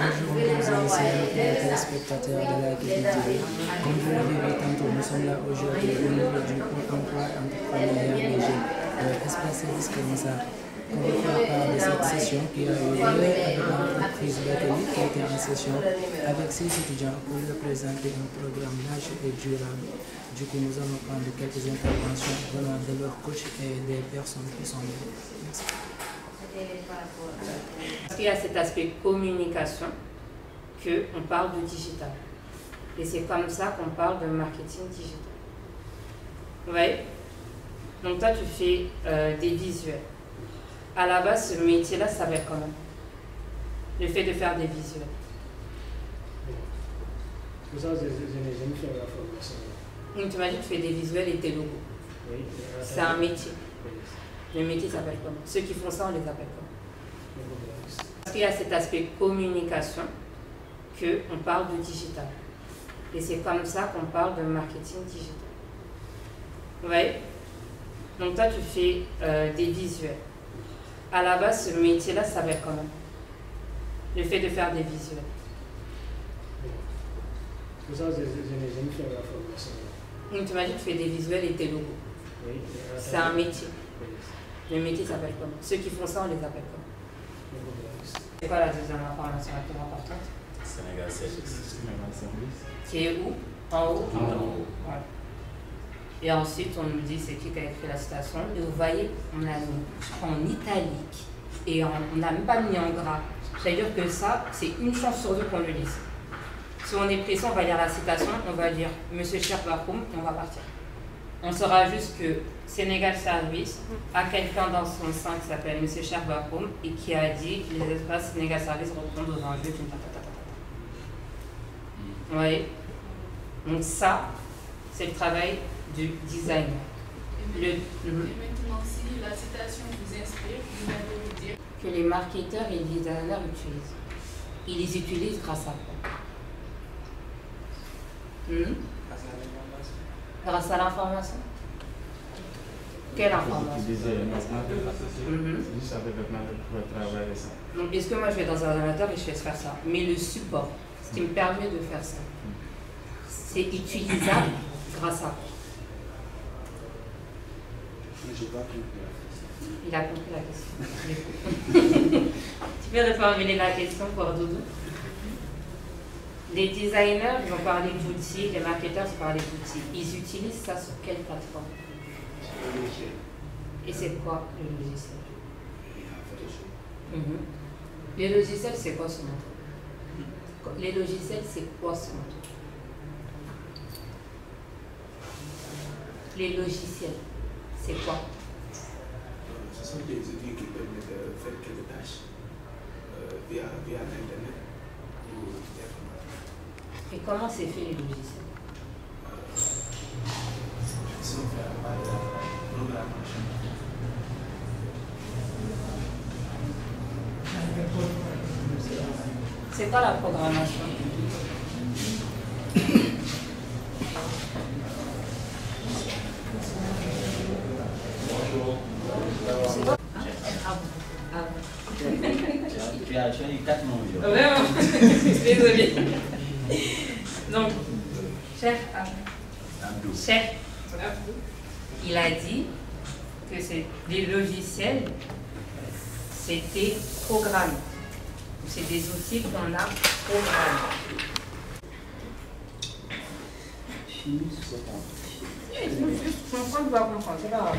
Bonjour mesdames et messieurs, téléspectateurs de la TV. Comme vous l'avez vu tantôt, nous sommes là aujourd'hui au niveau du Pôle emploi entrepreneuriat des jeunes. Espace Service Commissaire. On va faire part de cette session qui a eu lieu avec l'entreprise Bateli qui était en session avec ses étudiants pour leur présenter un programme large et durable. Du coup, nous allons prendre quelques interventions venant de leurs coachs et des personnes qui sont là. Merci. Parce qu'il y a cet aspect communication qu'on parle de digital. Et c'est comme ça qu'on parle de marketing digital. Vous voyez? Donc toi, tu fais des visuels. À la base, ce métier-là, ça s'appelle comment? Le fait de faire des visuels. Pour ça, je n'ai jamais fait la formation. Donc tu m'as dit que tu fais des visuels et tes logos. Oui. C'est un métier. Le métier s'appelle comment? Ceux qui font ça, on les appelle comment? Parce qu'il y a cet aspect communication qu'on parle de digital. Et c'est comme ça qu'on parle de marketing digital. Vous voyez? Donc toi, tu fais des visuels. À la base, ce métier-là, ça s'appelle comment? Le fait de faire des visuels. Pour ça, je n'ai jamais fait la formation. Donc tu m'as dit que tu fais des visuels et tes logos. Oui. C'est un métier. Le métier s'appelle comment? Ceux qui font ça, on les appelle comment? C'est quoi la deuxième information la plus importante? Sénégal Service. Qui est où? En haut? En haut. Voilà. Et ensuite, on nous dit c'est qui a écrit la citation. Et vous voyez, on a mis en italique et on n'a même pas mis en gras. C'est-à-dire que ça, c'est une chance sur deux qu'on le lise. Si on est pressé, on va lire la citation, on va dire Monsieur Cherbakoum et on va partir. On saura juste que Sénégal Service a quelqu'un dans son sein qui s'appelle Monsieur Cherbakoum et qui a dit les espaces Sénégal Service répondent aux enjeux d'une tatatata. Vous voyez? Donc ça, c'est le travail du designer. Et maintenant, si la citation vous inspire, vous allez vous dire que les marketeurs et les designers utilisent. Ils les utilisent grâce à quoi? Grâce à l'information. Quelle information? Donc, est-ce que moi je vais dans un ordinateur et je laisse faire ça? Mais le support, ce qui me permet de faire ça, c'est utilisable grâce à quoi? Il a compris la question. Tu peux reformuler la question pour Doudou? Les designers vont parler d'outils, les marketeurs vont parler d'outils. Ils utilisent ça sur quelle plateforme? Et c'est quoi le logiciel? Les logiciels, c'est quoi ce nom? Les logiciels, c'est quoi ce nom? Les logiciels, c'est quoi? Ce sont des outils qui permettent de faire quelques tâches via l'Internet. Et comment c'est fait les logiciels? C'est fait par la programmation. C'est quoi la programmation? Tu as eu 4 noms. Vraiment? Désolée. Donc, chef Abdou, il a dit que les logiciels, c'était programmé. C'est des outils qu'on a programmés. Je comprends, tu vas comprendre, c'est pas grave.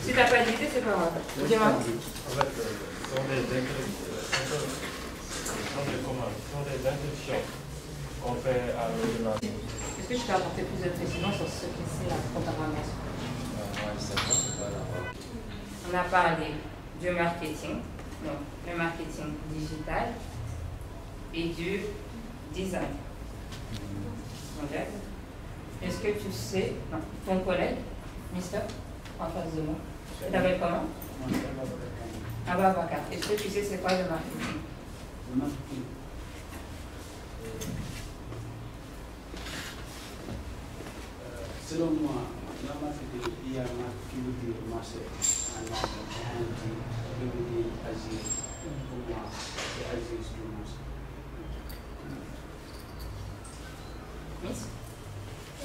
Si tu n'as pas d'idée, c'est pas grave. Dis-moi. En fait, ce sont des instructions qu'on fait à l'ordinateur. Est-ce que tu peux apporter plus de précision sur ce que c'est la programmation? On a parlé du marketing, donc le marketing digital et du design. Okay. Est-ce que tu sais, non, ton collègue, Mister, en face de moi, tu t'appelles comment? Ababakar. Est-ce que tu sais c'est quoi le marketing? Le marketing. Selon moi, le marketing, il y a un qui veut dire marché en ligne, qui veut dire agir. Pour moi, c'est agir sur le marché. Miss? Tu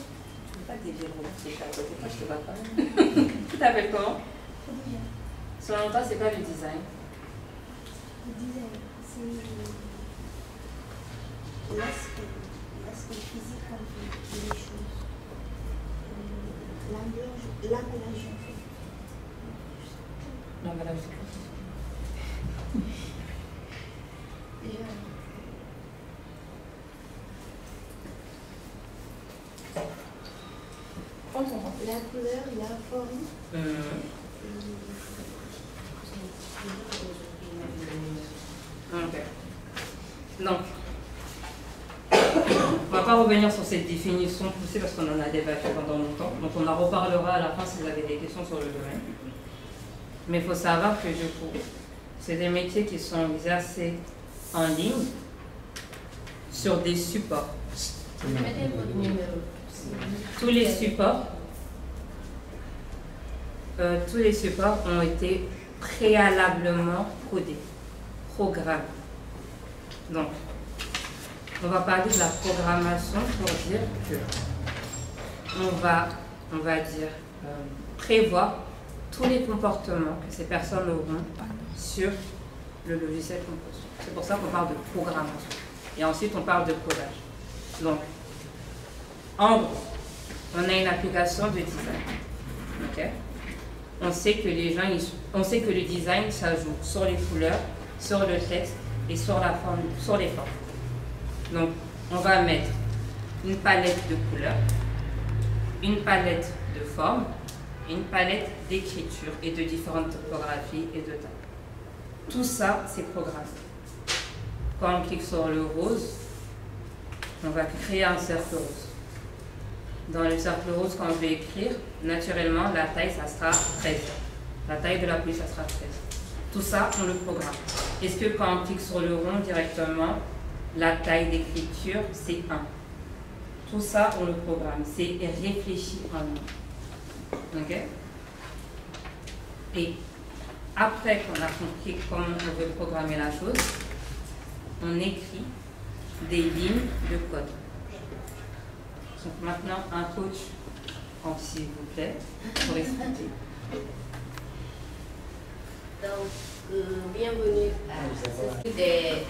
ne veux pas dévier le regard, c'est cher. Pourquoi je te vois pas? Tu t'appelles comment? Selon toi, c'est quoi le design? Le design, c'est l'aspect physique quand on fait les choses. L'emballage en fait. L'emballage. Déjà. La couleur, la forme. Ok. Donc, on ne va pas revenir sur cette définition poussée parce qu'on en a débattu pendant longtemps. Donc on en reparlera à la fin si vous avez des questions sur le domaine. Mais il faut savoir que du coup, c'est des métiers qui sont exercés en ligne sur des supports. Mettez votre numéro. Tous les supports ont été préalablement codés, programmés. Donc, on va parler de la programmation pour dire que on va dire, prévoir tous les comportements que ces personnes auront sur le logiciel Compose. C'est pour ça qu'on parle de programmation. Et ensuite, on parle de codage. Donc, en gros, on a une application de design. Okay? On sait que le design, ça joue sur les couleurs, sur le texte et sur la forme, sur les formes. Donc, on va mettre une palette de couleurs, une palette de formes, une palette d'écriture et de différentes topographies et de tailles. Tout ça, c'est programmé. Quand on clique sur le rose, on va créer un cercle rose. Dans le cercle rose, quand je vais écrire, naturellement, la taille, ça sera 13. La taille de la pluie, ça sera 13. Tout ça, on le programme. Est-ce que quand on clique sur le rond directement, la taille d'écriture, c'est 1? Tout ça, on le programme. C'est réfléchi en nous. OK? Et après qu'on a compris comment on veut programmer la chose, on écrit des lignes de code. Donc maintenant, un coach, s'il vous plaît, pour expliquer. Donc, bienvenue à des...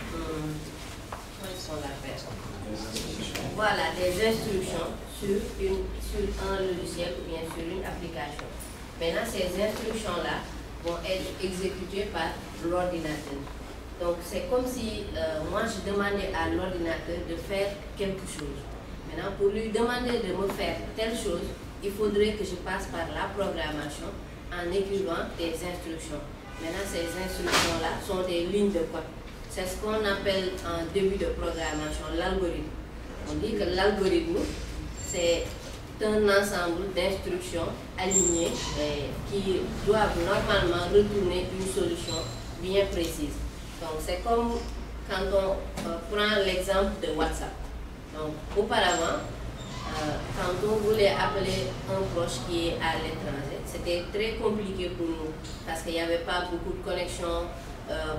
Voilà, des instructions sur un logiciel ou bien sur une application. Maintenant, ces instructions-là vont être exécutées par l'ordinateur. Donc, c'est comme si moi, je demandais à l'ordinateur de faire quelque chose. Maintenant, pour lui demander de me faire telle chose, il faudrait que je passe par la programmation en écrivant des instructions. Maintenant, ces instructions-là sont des lignes de code. C'est ce qu'on appelle en début de programmation l'algorithme. On dit que l'algorithme, c'est un ensemble d'instructions alignées qui doivent normalement retourner une solution bien précise. Donc, c'est comme quand on prend l'exemple de WhatsApp. Donc, auparavant, quand on voulait appeler un proche qui est à l'étranger, c'était très compliqué pour nous parce qu'il n'y avait pas beaucoup de connexions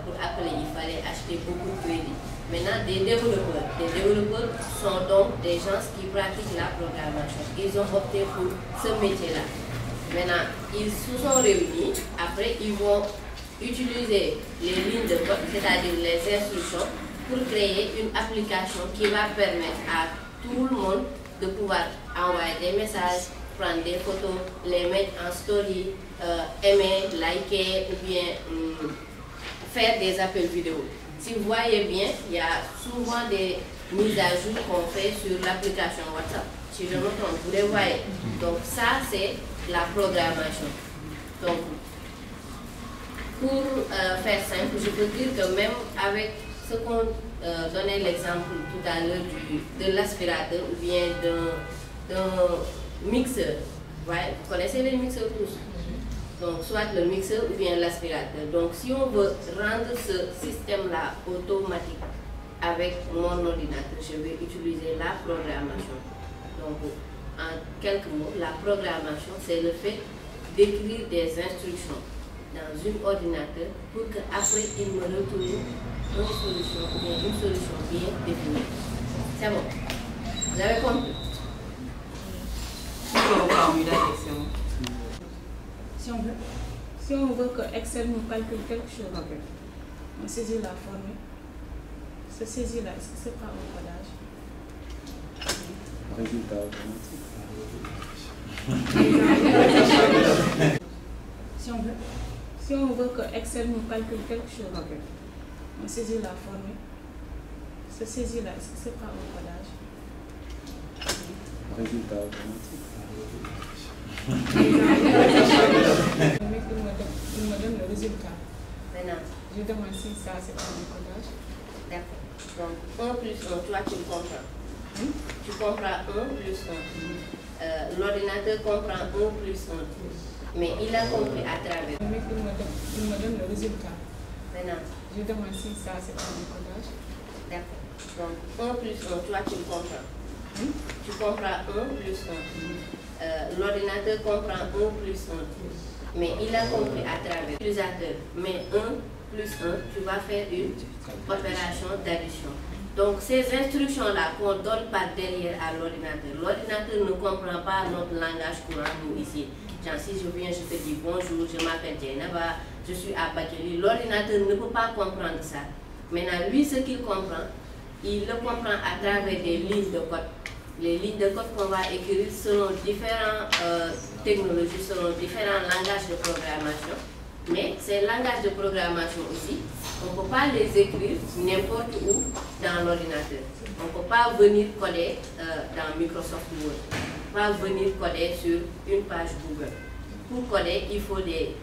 pour appeler, il fallait acheter beaucoup de crédits. Maintenant, des développeurs sont donc des gens qui pratiquent la programmation. Ils ont opté pour ce métier-là. Maintenant, ils se sont réunis, après ils vont utiliser les lignes de code, c'est-à-dire les instructions, pour créer une application qui va permettre à tout le monde de pouvoir envoyer des messages, prendre des photos, les mettre en story, aimer, liker ou bien faire des appels vidéo. Si vous voyez bien, il y a souvent des mises à jour qu'on fait sur l'application WhatsApp. Si je me trompe, vous les voyez. Donc ça, c'est la programmation. Donc, pour faire simple, je peux dire que même avec ce qu'on donnait l'exemple tout à l'heure de l'aspirateur ou bien d'un mixeur. Ouais, vous connaissez les mixeurs tous? Donc, soit le mixeur ou bien l'aspirateur. Donc, si on veut rendre ce système-là automatique avec mon ordinateur, je vais utiliser la programmation. Donc, en quelques mots, la programmation, c'est le fait d'écrire des instructions dans un ordinateur pour qu'après, il me retourne une solution bien définie. C'est bon? Vous avez compris? Si on veut que Excel nous calcule quelque chose, on saisit la formule. Ce saisie-là, est-ce que c'est pas un codage? Résultat automatique. Si on veut que Excel nous calcule quelque chose, on saisit la formule. Ce saisie-là, est-ce que c'est pas un codage? Résultat automatique. Il me donne le résultat. Maintenant, Je demande si ça c'est pas un codage. d'accord. Donc 1 plus 1, toi tu le comprends. Tu comprends 1 plus 1. L'ordinateur comprend 1 plus 1. Mais il a compris à travers. Il me donne le résultat. Maintenant, Je demande si ça c'est pas un codage. d'accord. Donc 1 plus 1, toi tu le comprends. Tu comprends 1 plus 1. L'ordinateur comprend 1 plus 1. Mais il a compris à travers l'utilisateur. Mais 1 plus 1, tu vas faire une opération d'addition. Donc ces instructions-là qu'on donne par derrière à l'ordinateur, l'ordinateur ne comprend pas notre langage courant, nous ici. Genre si je viens, je te dis bonjour, je m'appelle Jainaba, je suis à Bakeli. L'ordinateur ne peut pas comprendre ça. Maintenant, lui, ce qu'il comprend, il le comprend à travers des lignes de code. Les lignes de code qu'on va écrire selon différentes technologies, selon différents langages de programmation. Mais ces langages de programmation aussi, on ne peut pas les écrire n'importe où dans l'ordinateur. On ne peut pas venir coder dans Microsoft Word. On ne peut pas venir coder sur une page Google. Pour coder, il faut des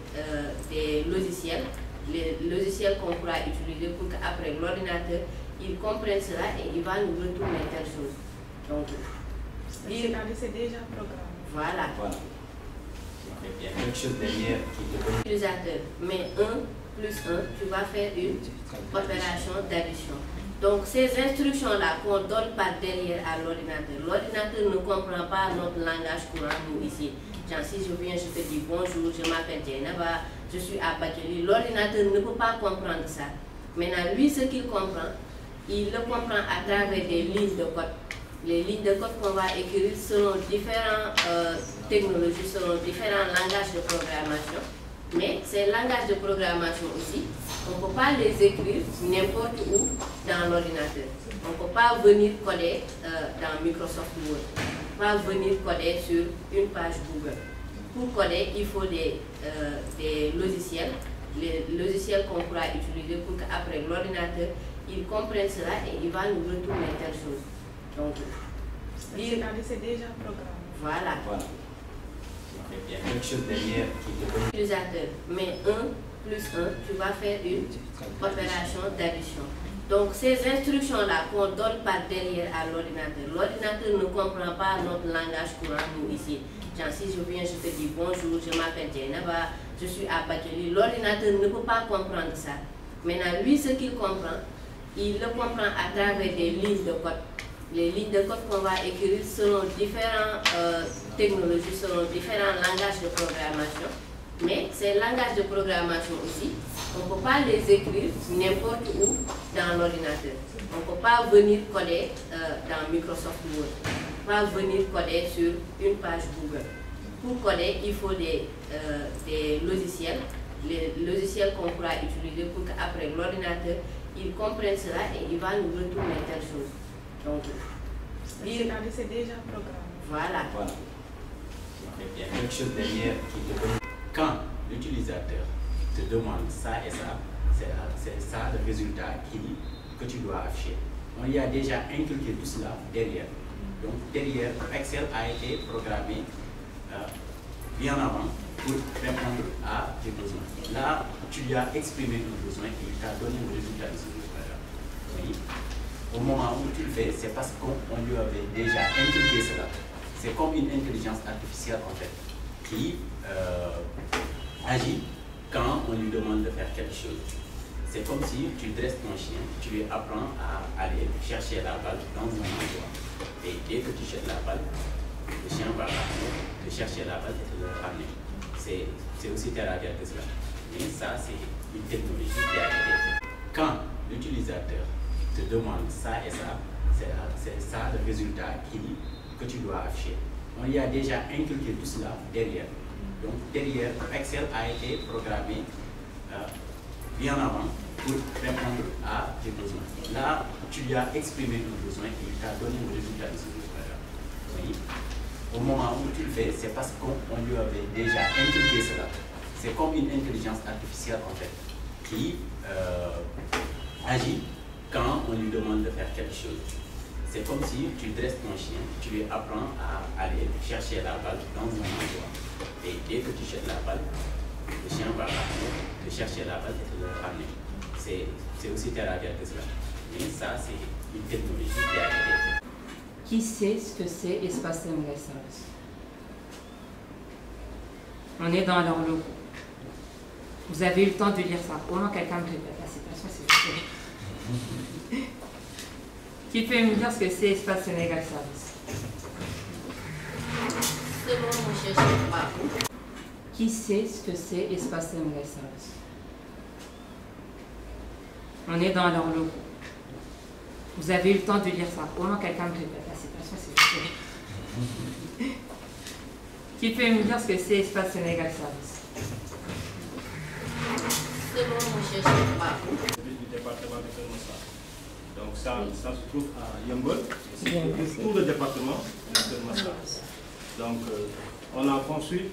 logiciels. Les logiciels qu'on pourra utiliser pour qu'après l'ordinateur, il comprenne cela et il va nous retourner telle chose. Donc, c'est déjà programmé. Voilà. Il y a quelque chose derrière qui te donne. Utilisateur, mais 1 plus 1, tu vas faire une opération d'addition. Donc ces instructions-là qu'on donne par derrière à l'ordinateur, l'ordinateur ne comprend pas notre langage courant, nous ici. Genre si je viens, je te dis bonjour, je m'appelle Jainaba, je suis à Bakeli. L'ordinateur ne peut pas comprendre ça. Maintenant, lui, ce qu'il comprend, il le comprend à travers des lignes de code. Les lignes de code qu'on va écrire selon différentes technologies, selon différents langages de programmation. Mais ces langages de programmation aussi, on ne peut pas les écrire n'importe où dans l'ordinateur. On ne peut pas venir coder dans Microsoft Word. On ne peut pas venir coder sur une page Google. Pour coder, il faut des logiciels. Les logiciels qu'on pourra utiliser pour qu'après l'ordinateur, il comprenne cela et il va nous retourner telle chose. Donc, c'est déjà programmé. Voilà. Il y a quelque chose derrière qui te donne. Utilisateur, mais 1 plus 1, tu vas faire une opération d'addition. Donc ces instructions-là qu'on donne par derrière à l'ordinateur, l'ordinateur ne comprend pas notre langage courant, nous ici. Genre si je viens, je te dis bonjour, je m'appelle Jainaba, je suis à Bakeli. L'ordinateur ne peut pas comprendre ça. Maintenant, lui, ce qu'il comprend, il le comprend à travers des lignes de code. Les lignes de code qu'on va écrire selon différentes technologies, selon différents langages de programmation. Mais ces langages de programmation aussi, on ne peut pas les écrire n'importe où dans l'ordinateur. On ne peut pas venir coder dans Microsoft Word. On ne peut pas venir coder sur une page Google. Pour coder, il faut des logiciels. Les logiciels qu'on pourra utiliser pour qu'après l'ordinateur, il comprenne cela et il va nous retourner telle chose. Donc, c'est déjà programmé. Voilà. Il y a quelque chose derrière qui te donne. Quand l'utilisateur te demande ça et ça, c'est ça le résultat que tu dois afficher. Donc, il y a déjà inculqué tout cela derrière. Donc derrière, Excel a été programmé bien avant pour répondre à tes besoins. Là, tu lui as exprimé ton besoin et il t'a donné le résultat de ce besoin-là. Oui. Au moment où tu le fais, c'est parce qu'on lui avait déjà inculqué cela. C'est comme une intelligence artificielle en fait, qui agit quand on lui demande de faire quelque chose. C'est comme si tu dresses ton chien, tu lui apprends à aller chercher la balle dans un endroit. Et dès que tu jettes la balle, le chien va partir, de chercher la balle et te le ramener. C'est aussi terre à terre que cela. Mais ça, c'est une technologie qui a été faite. Quand l'utilisateur te demande ça et ça, c'est ça le résultat que tu dois afficher. On y a déjà inculqué tout cela derrière. Donc derrière, Excel a été programmé bien avant pour répondre à tes besoins. Là, tu lui as exprimé ton besoin et il t'a donné le résultat de ce besoin-là. Oui. Au moment où tu le fais, c'est parce qu'on lui avait déjà inculqué cela. C'est comme une intelligence artificielle en fait, qui agit quand on lui demande de faire quelque chose. C'est comme si tu dresses ton chien, tu lui apprends à aller chercher la balle dans un endroit. Et dès que tu jettes la balle, le chien va partir, de chercher la balle et te le ramener. C'est aussi terre à terre que cela. Mais ça, c'est une technologie qui a été faite. Qui sait ce que c'est Espace Sénégal Service? On est dans leur logo. Vous avez eu le temps de lire ça. Au moins, quelqu'un me répète la citation, s'il vous plaît. Qui peut me dire ce que c'est Espace Sénégal Service? Selon mon chercheur pas. Qui sait ce que c'est Espace Sénégal Service? On est dans leur logo. Vous avez eu le temps de lire ça. Au moins, quelqu'un me répète la citation, s'il vous plaît. Qui peut me dire ce que c'est Espace Sénégal Service? Selon mon chercheur pas. Du département de Kermassa. Donc ça se trouve à Yeumbeul, c'est tout le département de Kermassa. Donc on a construit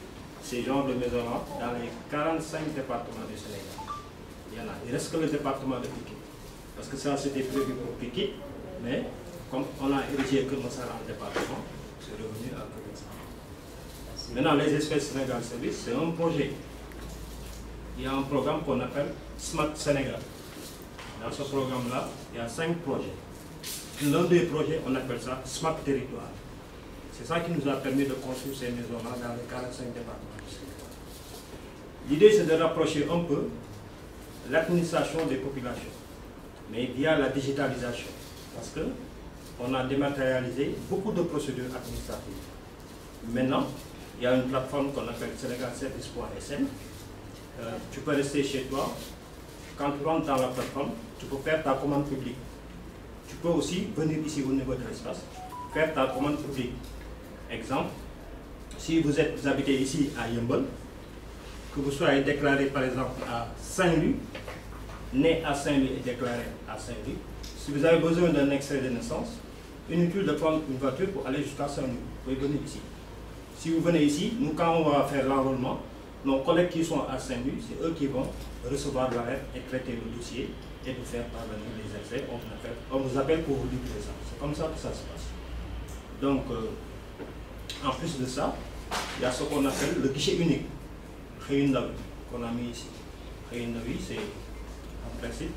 ces genres de maisons-là dans les 45 départements du Sénégal. Il reste que le département de Pikine. Parce que ça c'était prévu pour Pikine, mais comme on a érigé Kermassa en département, c'est revenu à Kermassa. Maintenant les espèces Sénégal Service, c'est un projet. Il y a un programme qu'on appelle Smart Sénégal. Dans ce programme-là, il y a 5 projets. L'un des projets, on appelle ça Smart Territoire. C'est ça qui nous a permis de construire ces maisons-là dans les 45 départements du Sénégal. L'idée, c'est de rapprocher un peu l'administration des populations, mais via la digitalisation. Parce qu'on a dématérialisé beaucoup de procédures administratives. Maintenant, il y a une plateforme qu'on appelle senegalservice.sn. Tu peux rester chez toi. Quand tu rentres dans la plateforme, tu peux faire ta commande publique. Tu peux aussi venir ici au niveau de l'espace, faire ta commande publique. Exemple, si vous habitez ici à Yeumbeul, que vous soyez déclaré par exemple à Saint-Louis, né à Saint-Louis et déclaré à Saint-Louis, si vous avez besoin d'un extrait de naissance, inutile de prendre une voiture pour aller jusqu'à Saint-Louis. Vous pouvez venir ici. Si vous venez ici, nous quand on va faire l'enrôlement, nos collègues qui sont à Saint-Louis, c'est eux qui vont recevoir la lettre et traiter le dossier et vous faire parvenir les extraits. On vous appelle pour vous livrer ça. C'est comme ça que ça se passe. Donc, en plus de ça, il y a ce qu'on appelle le guichet unique, Réundawi, qu'on a mis ici. Réundawi, c'est en principe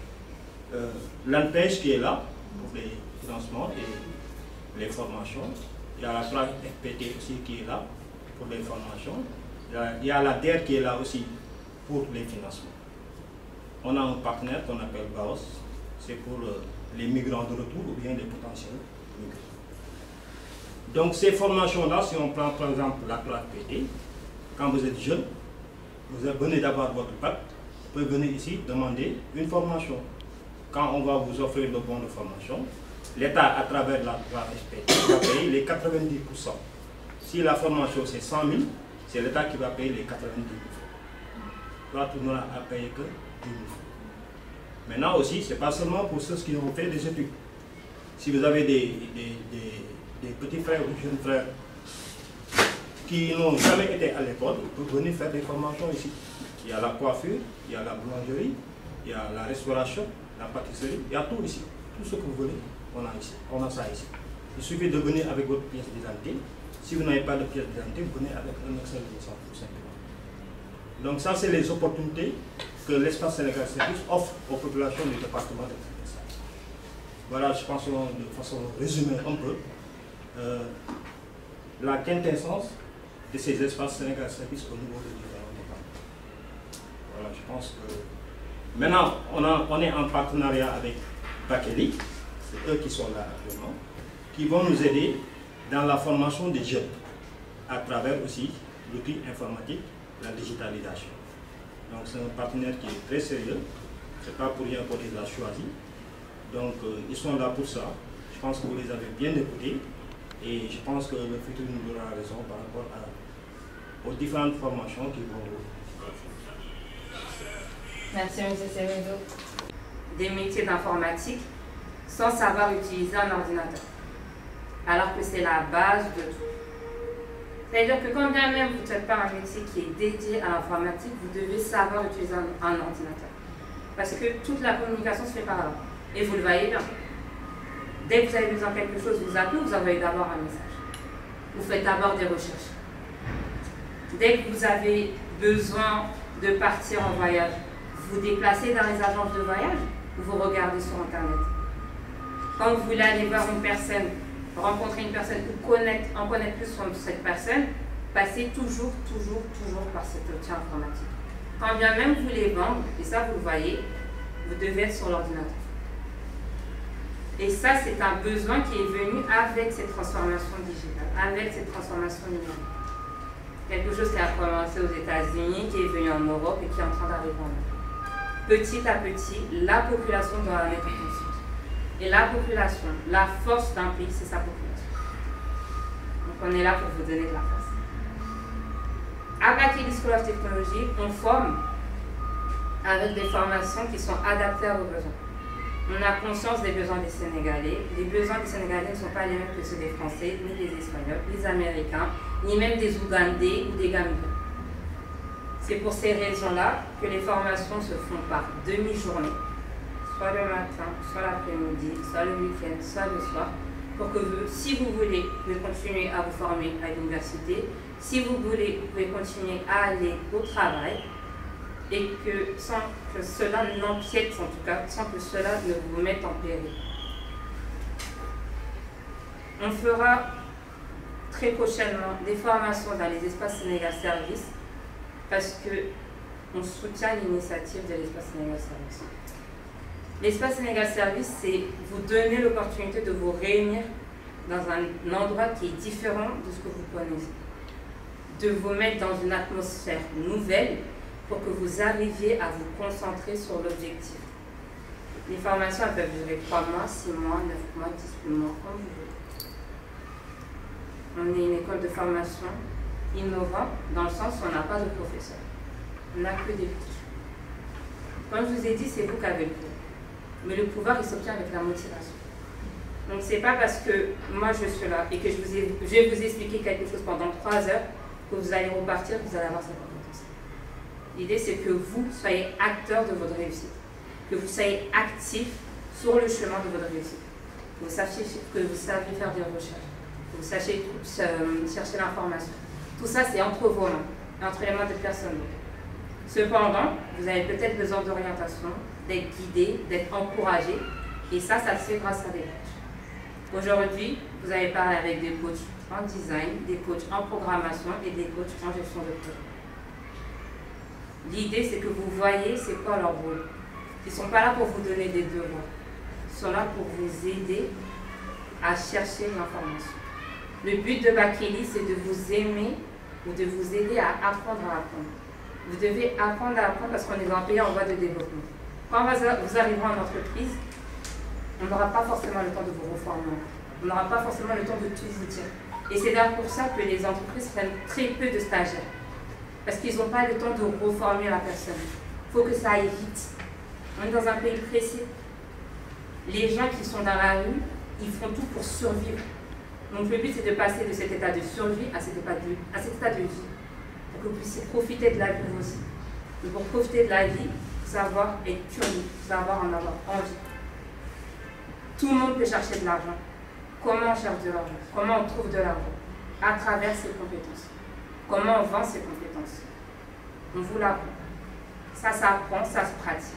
l'ANPEJ qui est là pour les financements et les formations. Il y a la plaque FPT aussi qui est là pour les formations. Il y a la DER qui est là aussi pour les financements. On a un partenaire qu'on appelle BAOS, c'est pour les migrants de retour ou bien les potentiels migrants. Donc ces formations-là, si on prend par exemple la plaque PT, quand vous êtes jeune, vous venez d'avoir votre bac, vous pouvez venir ici demander une formation. Quand on va vous offrir le bon de formation, l'État, à travers la FPT, va payer les 90%. Si la formation c'est 100 000, c'est l'État qui va payer les 90 000. Toi, tu n'auras à payer que 10 000. Maintenant aussi, ce n'est pas seulement pour ceux qui ont fait des études. Si vous avez des petits frères ou jeunes frères qui n'ont jamais été à l'école, ils peuvent venir faire des formations ici. Il y a la coiffure, il y a la boulangerie, il y a la restauration, la pâtisserie, il y a tout ici. Tout ce que vous voulez, on a ici. On a ça ici. Il suffit de venir avec votre pièce d'identité. Si vous n'avez pas de pièce d'identité, vous venez avec un extrait de naissance, tout simplement. Donc ça, c'est les opportunités que l'espace Sénégal Service offre aux populations du département de Kermassa. Voilà, je pense de façon résumée un peu la quintessence de ces espaces Sénégal Service au niveau des différents départements. Voilà, je pense que maintenant, on est en partenariat avec Bakeli, c'est eux qui sont là actuellement, qui vont nous aider dans la formation des jeunes, à travers aussi l'outil informatique, la digitalisation. Donc c'est un partenaire qui est très sérieux, c'est pas pour rien qu'on les a choisis. Donc ils sont là pour ça. Je pense que vous les avez bien écoutés et je pense que le futur nous donnera raison par rapport aux différentes formations qui vont. Merci, M. Semedo. Des métiers d'informatique sans savoir utiliser un ordinateur, alors que c'est la base de tout. C'est-à-dire que quand bien même vous ne faites pas un métier qui est dédié à l'informatique, vous devez savoir utiliser un ordinateur. Parce que toute la communication se fait par là. Et vous le voyez bien. Dès que vous avez besoin de quelque chose, vous appelez, vous envoyez d'abord un message. Vous faites d'abord des recherches. Dès que vous avez besoin de partir en voyage, vous vous déplacez dans les agences de voyage ou vous regardez sur Internet. Quand vous voulez aller voir une personne, rencontrer une personne ou en connaître plus sur cette personne, passez toujours par cet outil informatique. Quand bien même vous les vendre, et ça vous le voyez, vous devez être sur l'ordinateur. Et ça, c'est un besoin qui est venu avec cette transformation digitale, avec cette transformation numérique. Quelque chose qui a commencé aux États-Unis, qui est venu en Europe et qui est en train d'arriver en Europe. Petit à petit, la population doit la mettre en conscience. Et la population, la force d'un pays, c'est sa population. Donc on est là pour vous donner de la force. À Bakili School of Technology, on forme avec des formations qui sont adaptées à vos besoins. On a conscience des besoins des Sénégalais. Les besoins des Sénégalais ne sont pas les mêmes que ceux des Français, ni des Espagnols, des Américains, ni même des Ougandais ou des Gambiens. C'est pour ces raisons-là que les formations se font par demi-journée, soit le matin, soit l'après-midi, soit le week-end, soit le soir, pour que vous, si vous voulez, vous pouvez continuer à vous former à l'université. Si vous voulez, vous pouvez continuer à aller au travail et que sans que cela n'empiète, en tout cas, sans que cela ne vous mette en péril. On fera très prochainement des formations dans les espaces Sénégal Service parce qu'on soutient l'initiative de l'espace Sénégal Service. L'espace Sénégal Service, c'est vous donner l'opportunité de vous réunir dans un endroit qui est différent de ce que vous connaissez. De vous mettre dans une atmosphère nouvelle pour que vous arriviez à vous concentrer sur l'objectif. Les formations elles peuvent durer 3 mois, 6 mois, 9 mois, 18 mois, comme vous voulez. On est une école de formation innovante dans le sens où on n'a pas de professeur. On n'a que des coachs. Comme je vous ai dit, c'est vous qui avez le pouvoir. Mais le pouvoir, il s'obtient avec la motivation. Donc, c'est pas parce que moi je suis là et que je vais vous expliquer quelque chose pendant 3 heures que vous allez repartir, que vous allez avoir cette compétence. L'idée, c'est que vous soyez acteur de votre réussite, que vous soyez actif sur le chemin de votre réussite, que vous sachiez faire des recherches, que vous sachiez chercher l'information. Tout ça, c'est entre vos mains, entre les mains de personne d'autre. Cependant, vous avez peut-être besoin d'orientation, d'être guidé, d'être encouragé, et ça se fait grâce à des coachs. Aujourd'hui, vous allez parler avec des coachs en design, des coachs en programmation et des coachs en gestion de projet. L'idée, c'est que vous voyez c'est quoi leur rôle. Ils ne sont pas là pour vous donner des devoirs. Ils sont là pour vous aider à chercher l'information. Le but de Bakili, c'est de vous aimer ou de vous aider à apprendre à apprendre. Vous devez apprendre à apprendre parce qu'on est dans un pays en voie de développement. Quand vous arriverez en entreprise, on n'aura pas forcément le temps de vous reformer. On n'aura pas forcément le temps de tout vous dire. Et c'est d'ailleurs pour ça que les entreprises prennent très peu de stagiaires. Parce qu'ils n'ont pas le temps de reformer la personne. Il faut que ça aille vite. On est dans un pays précis. Les gens qui sont dans la rue, ils font tout pour survivre. Donc le but, c'est de passer de cet état de survie à cet état de vie. Pour que vous puissiez profiter de la vie aussi. Et pour profiter de la vie, savoir être curieux, savoir en avoir envie. Tout le monde peut chercher de l'argent. Comment on cherche de l'argent? Comment on trouve de l'argent? À travers ses compétences. Comment on vend ses compétences? On vous l'apprend. Ça s'apprend, ça se pratique.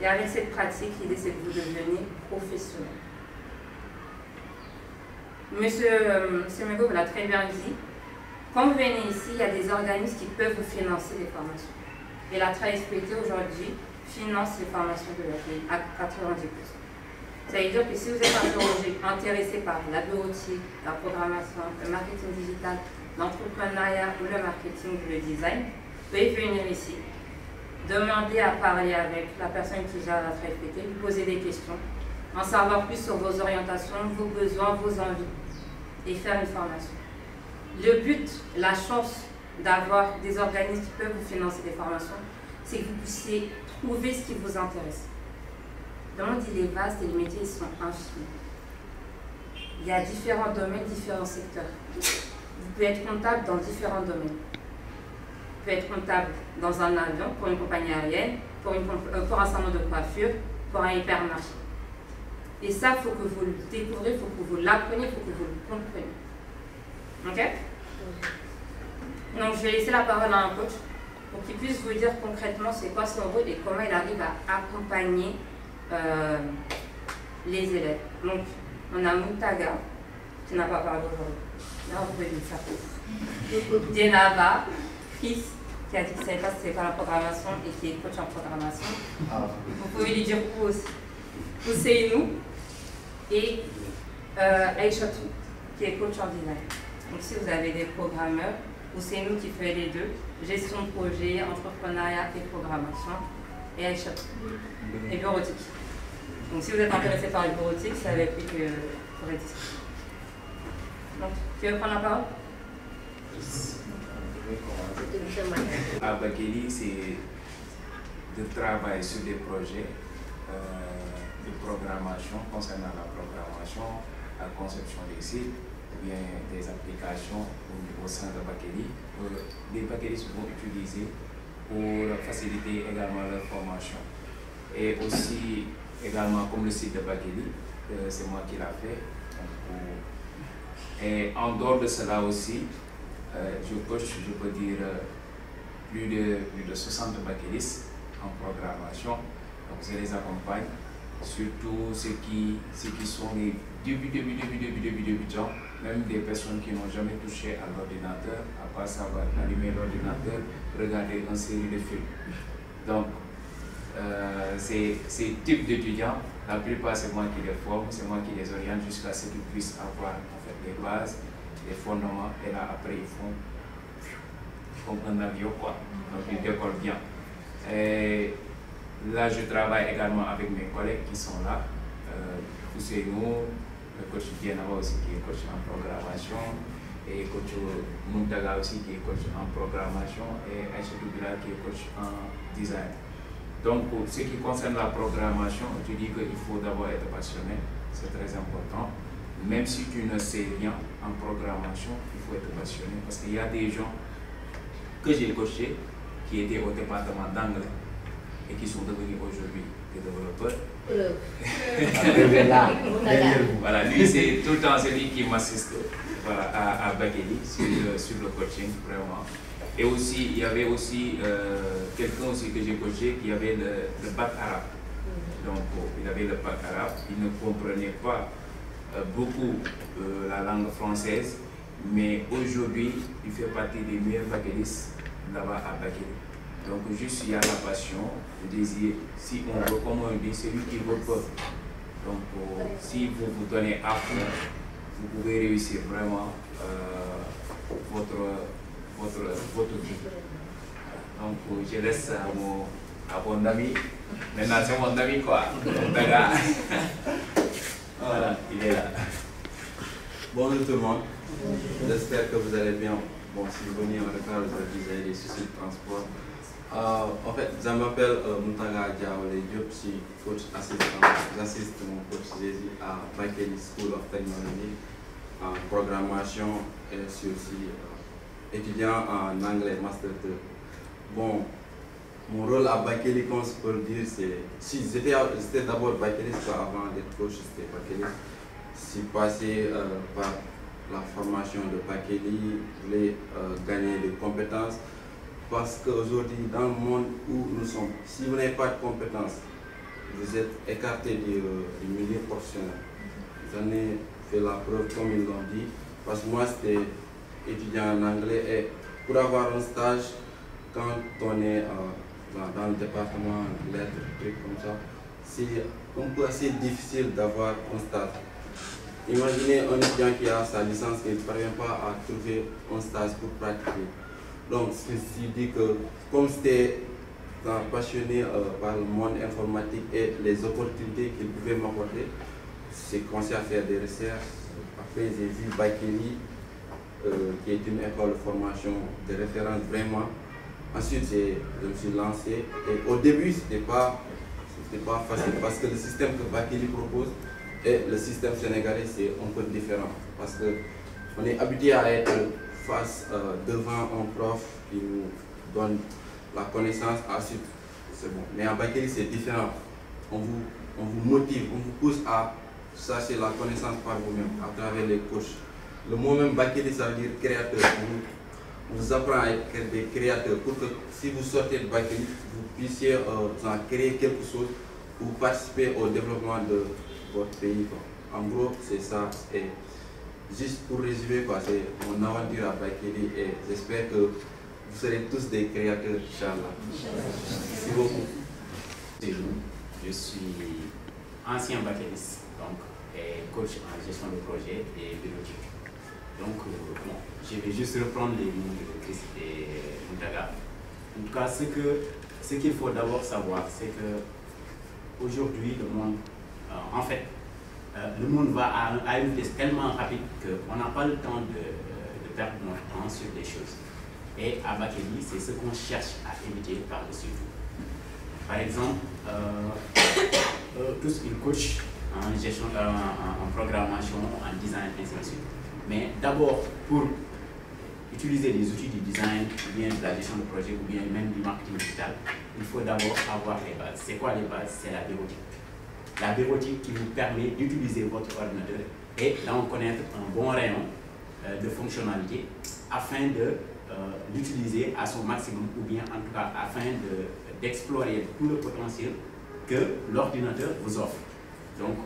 Et avec cette pratique, l'idée c'est que vous deveniez professionnel. Monsieur Mego l'a très bien dit. Quand vous venez ici, il y a des organismes qui peuvent vous financer des formations. Et la TraSPT aujourd'hui finance les formations de leur pays à 90%. Ça veut dire que si vous êtes intéressé par la bureautique, la programmation, le marketing digital, l'entrepreneuriat ou le marketing ou le design, vous pouvez venir ici, demander à parler avec la personne qui gère la TraSPT, lui poser des questions. en savoir plus sur vos orientations, vos besoins, vos envies et faire une formation. Le but, la chance d'avoir des organismes qui peuvent vous financer des formations, c'est que vous puissiez trouver ce qui vous intéresse. Le monde, il est vaste et les métiers ils sont infinis. Il y a différents domaines, différents secteurs. Vous pouvez être comptable dans différents domaines. Vous pouvez être comptable dans un avion, pour une compagnie aérienne, pour un salon de coiffure, pour un hypermarché. Et ça, il faut que vous le découvriez, il faut que vous l'appreniez, il faut que vous le compreniez. Ok? Donc, je vais laisser la parole à un coach pour qu'il puisse vous dire concrètement c'est quoi son rôle et comment il arrive à accompagner les élèves. Donc, on a Muntaga, qui n'a pas parlé aujourd'hui. Là, vous pouvez dire ça. Dienaba, Chris, qui a dit qu'il ne savait pas si c'était pas la programmation et qui est coach en programmation. Vous pouvez lui dire où aussi. Ousseinou et Aïchatou, qui est coach en design. Donc, si vous avez des programmeurs, Ousseinou qui fait les deux, gestion de projet, entrepreneuriat et programmation, et Aïchatou, et bureautique. Donc, si vous êtes intéressé par le bureautique, c'est avec lui que vous pourrez discuter. Donc, tu veux prendre la parole? À Bakéli, c'est de travailler sur des projets de programmation concernant la programmation, la conception des sites, ou bien des applications au sein de Bakéli. Les bakélistes vont utiliser pour faciliter également leur formation. Et aussi, également, comme le site de Bakéli, c'est moi qui l'a fait. Et en dehors de cela aussi, je coach, je peux dire, plus de 60 bakélistes en programmation. Donc, je les accompagne, surtout ceux qui sont les débutants, même des personnes qui n'ont jamais touché à l'ordinateur, à part savoir allumer l'ordinateur, regarder une série de films. Donc, ces types d'étudiants, la plupart c'est moi qui les forme, c'est moi qui les oriente jusqu'à ce qu'ils puissent avoir en fait les bases, les fondements, et là après ils font comme un avion quoi, donc ils décollent bien. Et là je travaille également avec mes collègues qui sont là, Ousseinou, le coach Dienaba aussi qui est coach en programmation, et coach Muntaga aussi qui est coach en programmation, et Aïchatou Bila qui est coach en design. Donc, pour ce qui concerne la programmation, je dis qu'il faut d'abord être passionné, c'est très important. Même si tu ne sais rien en programmation, il faut être passionné parce qu'il y a des gens que j'ai coachés qui étaient au département d'anglais et qui sont devenus aujourd'hui des développeurs. Voilà, lui c'est tout le temps celui qui m'assiste voilà, à Bakéli sur le coaching, vraiment. Et aussi, il y avait aussi quelqu'un aussi que j'ai coaché qui avait le bac arabe. Donc, il avait le bac arabe, il ne comprenait pas beaucoup la langue française, mais aujourd'hui, il fait partie des meilleurs bakélistes là-bas à Bakéli. Donc, juste il y a la passion, le désir. Si on veut, comme on dit, celui qui veut peu. Donc, si vous vous donnez à fond, vous pouvez réussir vraiment votre vie. Donc, je laisse à mon ami. Maintenant, c'est mon ami, quoi. Daga. Voilà, il est là. Bonjour tout le monde. J'espère que vous allez bien. Bon, si vous venez en retard, vous avez des soucis de transport. En fait, je m'appelle Muntaga Diawale Diop, je suis coach assistant. J'assiste mon coach Jésus à Bakéli School of Technology en programmation et je suis aussi étudiant en anglais Master 2. Bon, mon rôle à Bakéli, comme je peux le dire, c'est... Si j'étais d'abord bakéliste avant d'être coach, j'étais bakéliste. Je suis passé par la formation de Bakéli, je voulais gagner des compétences. Parce qu'aujourd'hui, dans le monde où nous sommes, si vous n'avez pas de compétences, vous êtes écarté du milieu professionnel. J'en ai fait la preuve, comme ils l'ont dit, parce que moi, c'était étudiant en anglais et pour avoir un stage, quand on est dans le département lettres, trucs comme ça, c'est un peu assez difficile d'avoir un stage. Imaginez un étudiant qui a sa licence et qui ne parvient pas à trouver un stage pour pratiquer. Donc, je me suis dit que comme c'était étant passionné par le monde informatique et les opportunités qu'il pouvait m'apporter, j'ai commencé à faire des recherches. Après, j'ai vu Bakeli, qui est une école de formation de référence vraiment. Ensuite, je me suis lancé. Et au début, c'était pas facile parce que le système que Bakeli propose et le système sénégalais, c'est un peu différent. Parce qu'on est habitué à être face devant un prof qui nous donne la connaissance, ensuite c'est bon. Mais en Bakeli, c'est différent. On vous motive, on vous pousse à chercher la connaissance par vous-même à travers les coachs. Le mot même Bakeli, ça veut dire créateur. On vous apprend à être des créateurs pour que si vous sortez de Bakeli, vous puissiez en créer quelque chose pour participer au développement de votre pays. En gros, c'est ça. Et juste pour résumer, c'est mon aventure à Bakeli et j'espère que vous serez tous des créateurs, Inch'Allah. Merci beaucoup. Je suis ancien bakéliste, donc et coach en gestion de projet et bureautique. Donc, bon, je vais juste reprendre les mots de Chris et Moutaga. En tout cas, ce qu'il faut d'abord savoir, c'est que aujourd'hui, le monde, en fait, le monde va à une vitesse tellement rapide qu'on n'a pas le temps de perdre notre temps sur des choses. Et à Bakeli, c'est ce qu'on cherche à éviter par-dessus tout. Par exemple, tous ils coachent en gestion, en programmation, en design, ainsi de suite. Mais d'abord, pour utiliser les outils du design, ou bien de la gestion de projet, ou bien même du marketing digital, il faut d'abord avoir les bases. C'est quoi les bases? C'est la bureautique. La bureautique qui vous permet d'utiliser votre ordinateur et d'en connaître un bon rayon de fonctionnalité afin de l'utiliser à son maximum, ou bien en tout cas afin d'explorer tout le potentiel que l'ordinateur vous offre. Donc,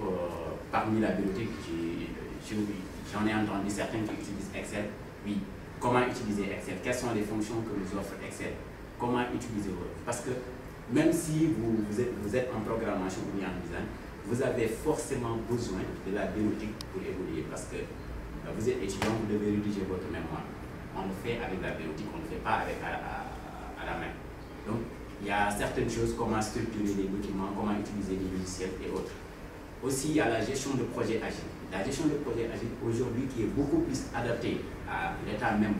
parmi la bureautique, j'en ai entendu certains qui utilisent Excel. Oui, comment utiliser Excel? Quelles sont les fonctions que nous offre Excel? Comment utiliser Word? Parce que même si vous êtes en programmation ou bien en design, vous avez forcément besoin de la bureautique pour évoluer. Parce que vous êtes étudiant, vous devez rédiger votre mémoire. On le fait avec la bureautique, on ne le fait pas avec à la main. Donc, il y a certaines choses, comment structurer les documents, comment utiliser les logiciels et autres. Aussi, il y a la gestion de projet agile. La gestion de projet agile aujourd'hui qui est beaucoup plus adaptée à l'état même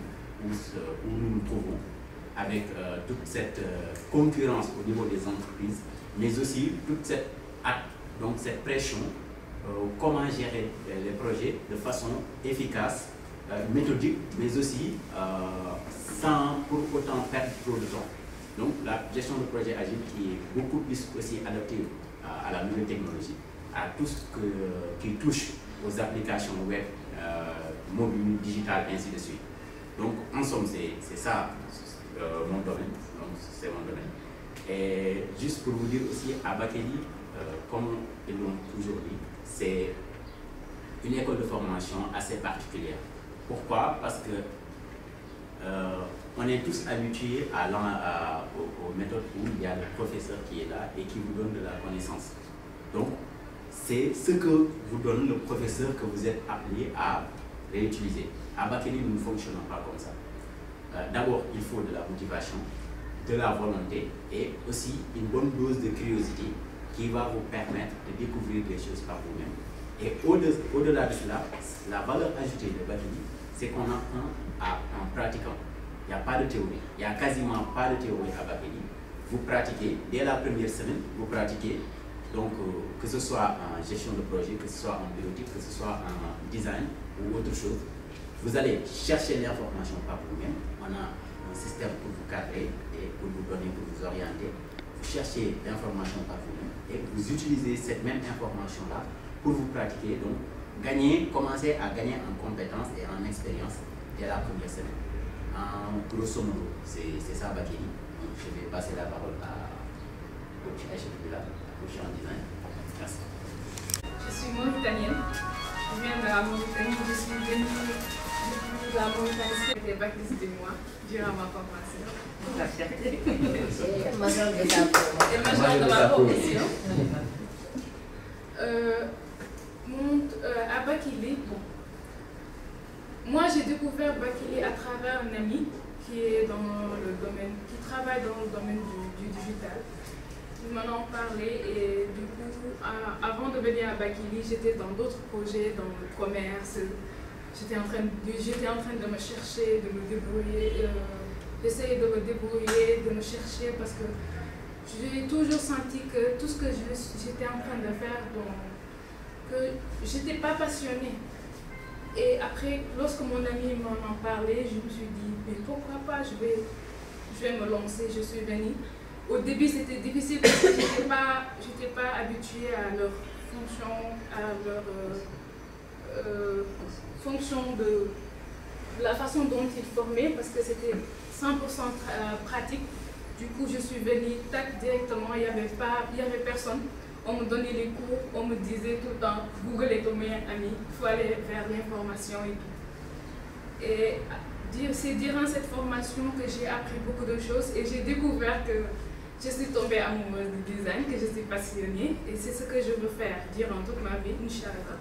où nous nous trouvons, avec toute cette concurrence au niveau des entreprises, mais aussi toute cette pression, comment gérer les projets de façon efficace, méthodique, mais aussi sans pour autant perdre trop de temps. Donc la gestion de projet agile qui est beaucoup plus aussi adaptée à la nouvelle technologie, à tout ce qui touche aux applications web, mobiles, digitales, ainsi de suite. Donc en somme, c'est ça mon domaine. Donc c'est mon domaine. Et juste pour vous dire aussi, à Bakeli, comme ils l'ont toujours dit, c'est une école de formation assez particulière. Pourquoi? Parce que on est tous habitués aux méthodes où il y a le professeur qui est là et qui vous donne de la connaissance. Donc, c'est ce que vous donne le professeur que vous êtes appelé à réutiliser. À Bakeli, nous ne fonctionnons pas comme ça. D'abord, il faut de la motivation, de la volonté et aussi une bonne dose de curiosité qui va vous permettre de découvrir des choses par vous-même. Et au-delà de cela, la valeur ajoutée de Bakeli, c'est qu'on apprend en pratiquant. Il n'y a pas de théorie. Il n'y a quasiment pas de théorie à Bakeli. Vous pratiquez, dès la première semaine, vous pratiquez. Donc, que ce soit en gestion de projet, que ce soit en bureautique, que ce soit en design ou autre chose, vous allez chercher l'information par vous-même. On a un système pour vous cadrer et pour vous donner, pour vous orienter. Vous cherchez l'information par vous-même et vous utilisez cette même information-là pour vous pratiquer. Donc, commencer à gagner en compétences et en expérience dès la première semaine. En grosso modo, c'est ça Bakeli. Donc, je vais passer la parole à coach Aïcha, coach en design. Merci. Je suis mauritanienne. Je viens de la Mauritanie. Je suis venue de la Mauritanie. J'étais bakéliste de moi durant ma formation. La fierté. Et major de ma profession. À Bakeli, bon. Moi j'ai découvert Bakeli à travers un ami qui travaille dans le domaine du digital. Ils m'en ont parlé et du coup, avant de venir à Bakili, j'étais dans d'autres projets, dans le commerce. J'étais en train de me chercher, de me débrouiller, d'essayer de me débrouiller, de me chercher parce que j'ai toujours senti que tout ce que j'étais en train de faire, que je n'étais pas passionnée. Et après, lorsque mon ami m'en a parlé, je me suis dit, mais pourquoi pas, je vais me lancer, je suis venue. Au début, c'était difficile parce que je n'étais pas habituée à leur fonction, de la façon dont ils formaient, parce que c'était 100% pratique. Du coup, je suis venue directement, il n'y avait personne. On me donnait les cours, on me disait tout le temps, Google est ton meilleur ami, il faut aller vers l'information et tout. Et c'est durant cette formation que j'ai appris beaucoup de choses et j'ai découvert que je suis tombée amoureuse du design, que je suis passionnée et c'est ce que je veux faire durant toute ma vie, Inch'Allah.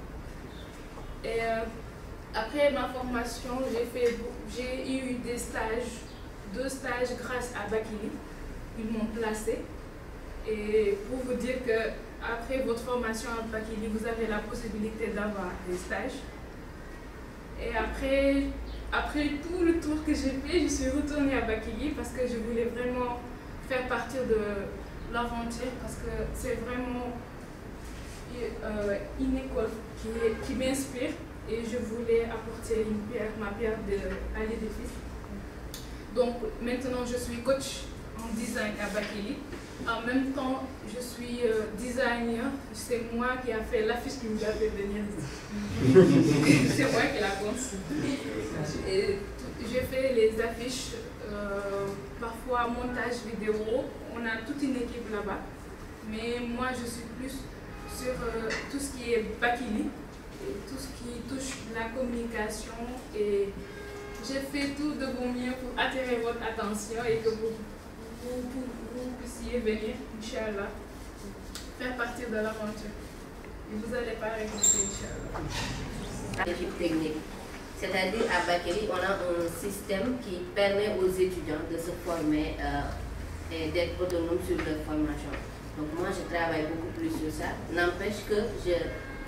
Et après ma formation, j'ai eu deux stages grâce à Bakili. Ils m'ont placée. Et pour vous dire que après votre formation à Bakili, vous avez la possibilité d'avoir des stages. Et après tout le tour que j'ai fait, je suis retournée à Bakili parce que je voulais vraiment faire partie de l'aventure parce que c'est vraiment une école qui m'inspire et je voulais apporter ma pierre à l'édifice. Donc maintenant je suis coach en design à Bakili. En même temps, je suis designer. C'est moi qui a fait l'affiche qui vous a fait venir ici. C'est moi qui l'a conçue. Et j'ai fait les affiches, parfois montage vidéo. On a toute une équipe là-bas. Mais moi, je suis plus sur tout ce qui est Bakili, et tout ce qui touche la communication. Et j'ai fait tout de mon mieux pour attirer votre attention et que vous puissiez venir, Inch'Allah, faire partie de l'aventure. Et vous n'allez pas regretter, Inch'Allah. L'équipe technique. C'est-à-dire à Bakili, on a un système qui permet aux étudiants de se former et d'être autonomes sur leur formation. Donc moi, je travaille beaucoup plus sur ça. N'empêche que je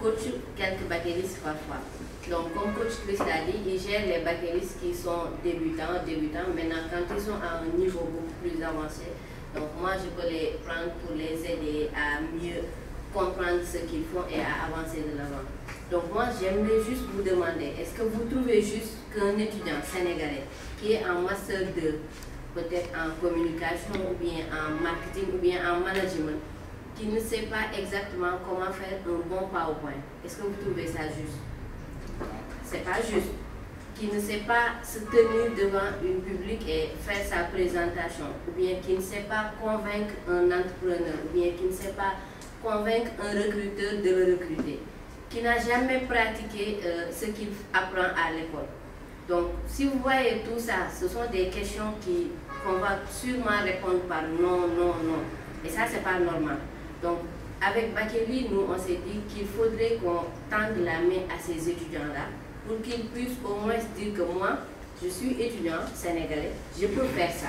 coach quelques bakélistes parfois. Donc comme coach Chris l'a dit, il gère les bakélistes qui sont débutants. Maintenant, quand ils sont à un niveau beaucoup plus avancé, donc moi, je peux les prendre pour les aider à mieux comprendre ce qu'ils font et à avancer de l'avant. Donc moi, j'aimerais juste vous demander, est-ce que vous trouvez juste qu'un étudiant sénégalais qui est en master 2, peut-être en communication ou bien en marketing ou bien en management, qui ne sait pas exactement comment faire un bon PowerPoint, est-ce que vous trouvez ça juste? C'est pas juste. Qui ne sait pas se tenir devant une public et faire sa présentation, ou bien qui ne sait pas convaincre un entrepreneur, ou bien qui ne sait pas convaincre un recruteur de le recruter, qui n'a jamais pratiqué ce qu'il apprend à l'école. Donc, si vous voyez tout ça, ce sont des questions qu'on va sûrement répondre par non, non, non. Et ça, c'est pas normal. Donc, avec Bakili, nous, on s'est dit qu'il faudrait qu'on tende la main à ces étudiants-là pour qu'ils puissent au moins se dire que moi, je suis étudiant sénégalais, je peux faire ça.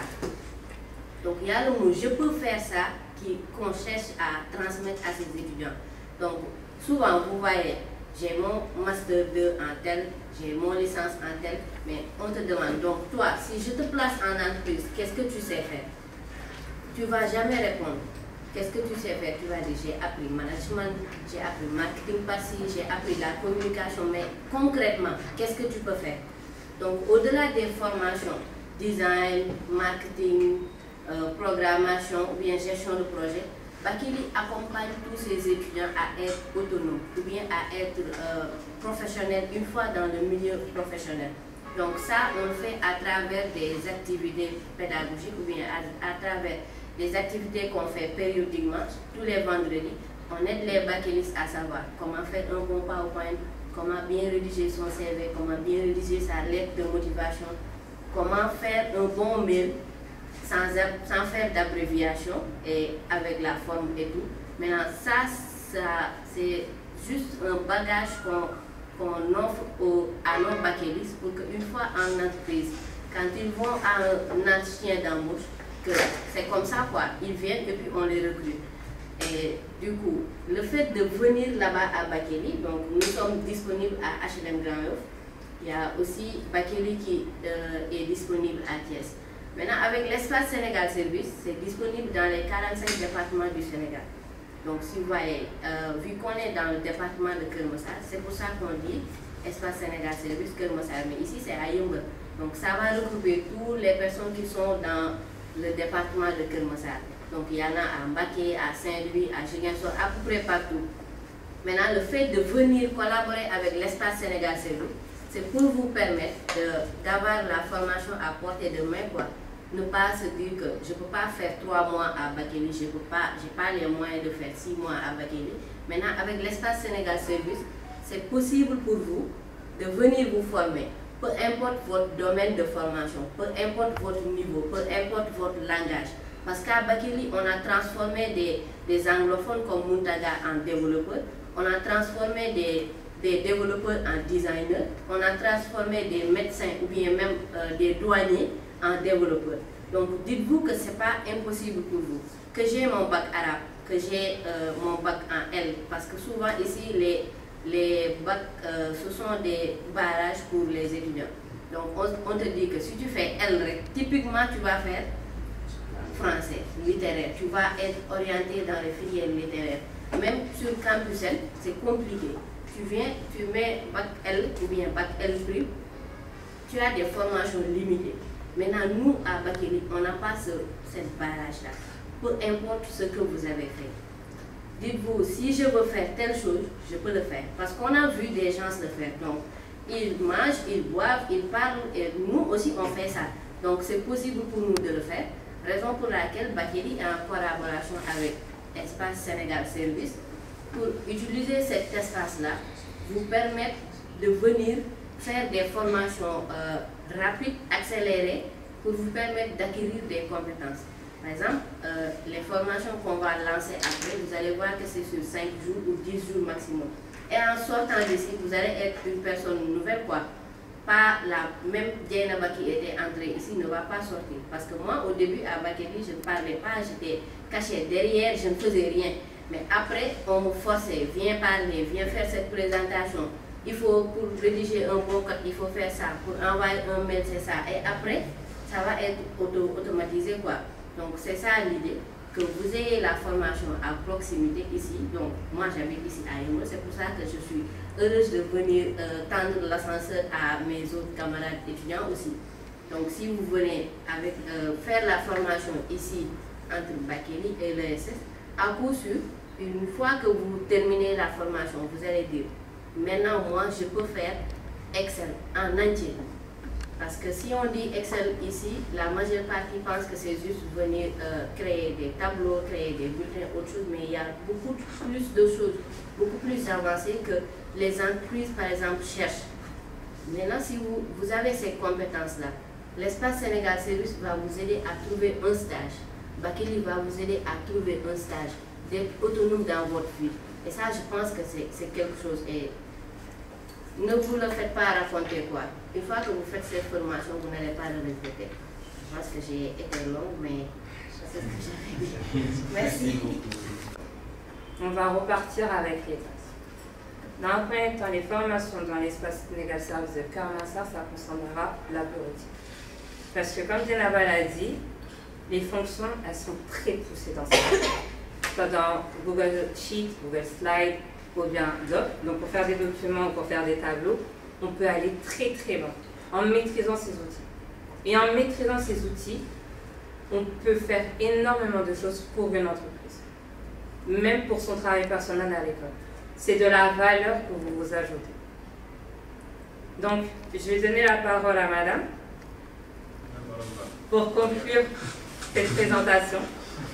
Donc, il y a le mot « je peux faire ça » qu'on cherche à transmettre à ces étudiants. Donc, souvent, vous voyez, j'ai mon master 2 en tel, j'ai mon licence en tel, mais on te demande, donc toi, si je te place en entreprise, qu'est-ce que tu sais faire? Tu ne vas jamais répondre. Qu'est-ce que tu sais faire? Tu vas dire, j'ai appris management, j'ai appris marketing par-ci, j'ai appris la communication, mais concrètement, qu'est-ce que tu peux faire? Donc, au-delà des formations, design, marketing, programmation ou bien gestion de projet, Bakili accompagne tous ces étudiants à être autonomes ou bien à être professionnels une fois dans le milieu professionnel. Donc ça, on le fait à travers des activités pédagogiques ou bien à travers des activités qu'on fait périodiquement, tous les vendredis. On aide les bakélistes à savoir comment faire un bon PowerPoint, comment bien rédiger son CV, comment bien rédiger sa lettre de motivation, comment faire un bon mail sans faire d'abréviation et avec la forme et tout. Maintenant, ça c'est juste un bagage qu'on offre à nos bakélistes pour qu'une fois en entreprise, quand ils vont à un entretien d'embauche, que c'est comme ça quoi, ils viennent et puis on les recrute. Et du coup, le fait de venir là-bas à Bakely, donc nous sommes disponibles à H&M Grand Yoff. Il y a aussi Bakely qui est disponible à Thiès. Maintenant, avec l'espace Sénégal Service, c'est disponible dans les 45 départements du Sénégal. Donc, si vous voyez, vu qu'on est dans le département de Keur Massar, c'est pour ça qu'on dit espace Sénégal Service Keur Massar. Mais ici, c'est à Yeumbeul. Donc, ça va regrouper toutes les personnes qui sont dans le département de Keur Massar. Donc, il y en a à Mbacké, à Saint-Louis, à Ziguinchor, à peu près partout. Maintenant, le fait de venir collaborer avec l'espace Sénégal Service, c'est pour vous permettre d'avoir la formation à portée de main, quoi. Ne pas se dire que je ne peux pas faire 3 mois à Bakely, je n'ai pas les moyens de faire 6 mois à Bakely. Maintenant, avec l'espace Sénégal Service, c'est possible pour vous de venir vous former. Peu importe votre domaine de formation, peu importe votre niveau, peu importe votre langage. Parce qu'à Bakely, on a transformé des anglophones comme Muntaga en développeurs, on a transformé des développeurs en designers, on a transformé des médecins ou bien même des douaniers en développeurs. Donc dites-vous que ce n'est pas impossible pour vous. Que j'ai mon bac arabe, que j'ai mon bac en L, parce que souvent ici les bacs ce sont des barrages pour les étudiants. Donc on te dit que si tu fais L, typiquement tu vas faire français, littéraire, tu vas être orienté dans les filières littéraires. Même sur Campus L, c'est compliqué. Tu viens, tu mets bac L ou bien bac L', tu as des formations limitées. Maintenant, nous, à Bakely, on n'a pas cette barrage-là. Peu importe ce que vous avez fait. Dites-vous, si je veux faire telle chose, je peux le faire. Parce qu'on a vu des gens le faire. Donc, ils mangent, ils boivent, ils parlent, et nous aussi, on fait ça. Donc, c'est possible pour nous de le faire. Raison pour laquelle Bakely est en collaboration avec Espace Sénégal Service pour utiliser cet espace-là, vous permettre de venir faire des formations rapides, accélérées, pour vous permettre d'acquérir des compétences. Par exemple, les formations qu'on va lancer après, vous allez voir que c'est sur 5 jours ou 10 jours maximum. Et en sortant d'ici, vous allez être une personne nouvelle, quoi. Pas la même Dieynaba qui était entrée ici ne va pas sortir. Parce que moi, au début, à Bakely, je ne parlais pas, j'étais cachée derrière, je ne faisais rien. Mais après, on me forçait, viens parler, viens faire cette présentation. Il faut, pour rédiger un bon code, il faut faire ça. Pour envoyer un mail, c'est ça. Et après, ça va être automatisé, quoi. Donc, c'est ça l'idée, que vous ayez la formation à proximité ici. Donc, moi, j'habite ici à Yeumbeul. C'est pour ça que je suis heureuse de venir tendre l'ascenseur à mes autres camarades étudiants aussi. Donc, si vous venez avec, faire la formation ici, entre Bakely et l'ESS, à coup sûr, une fois que vous terminez la formation, vous allez dire, maintenant, moi, je peux faire Excel en entier. Parce que si on dit Excel ici, la majeure partie pense que c'est juste venir créer des tableaux, créer des bulletins, autre chose, mais il y a beaucoup plus de choses, beaucoup plus avancées que les entreprises, par exemple, cherchent. Maintenant, si vous avez ces compétences-là, l'espace Sénégal Service va vous aider à trouver un stage. Bakely va vous aider à trouver un stage, d'être autonome dans votre vie. Et ça, je pense que c'est quelque chose. Et ne vous le faites pas raconter, quoi. Une fois que vous faites cette formation, vous n'allez pas le regretter. Je pense que j'ai été longue, mais c'est ce que j'avais dit. Merci. On va repartir avec les bases. Dans un premier temps, les formations dans l'espace Sénégal Service de Keur Massar, ça concernera la bureautique. Parce que comme Dieynaba l'a dit, les fonctions, elles sont très poussées dans cette soit dans Google Sheet, Google Slide, ou bien Doc. Donc pour faire des documents, pour faire des tableaux, on peut aller très très loin en maîtrisant ces outils. Et en maîtrisant ces outils, on peut faire énormément de choses pour une entreprise. Même pour son travail personnel à l'école. C'est de la valeur que vous vous ajoutez. Donc, je vais donner la parole à madame pour conclure cette présentation.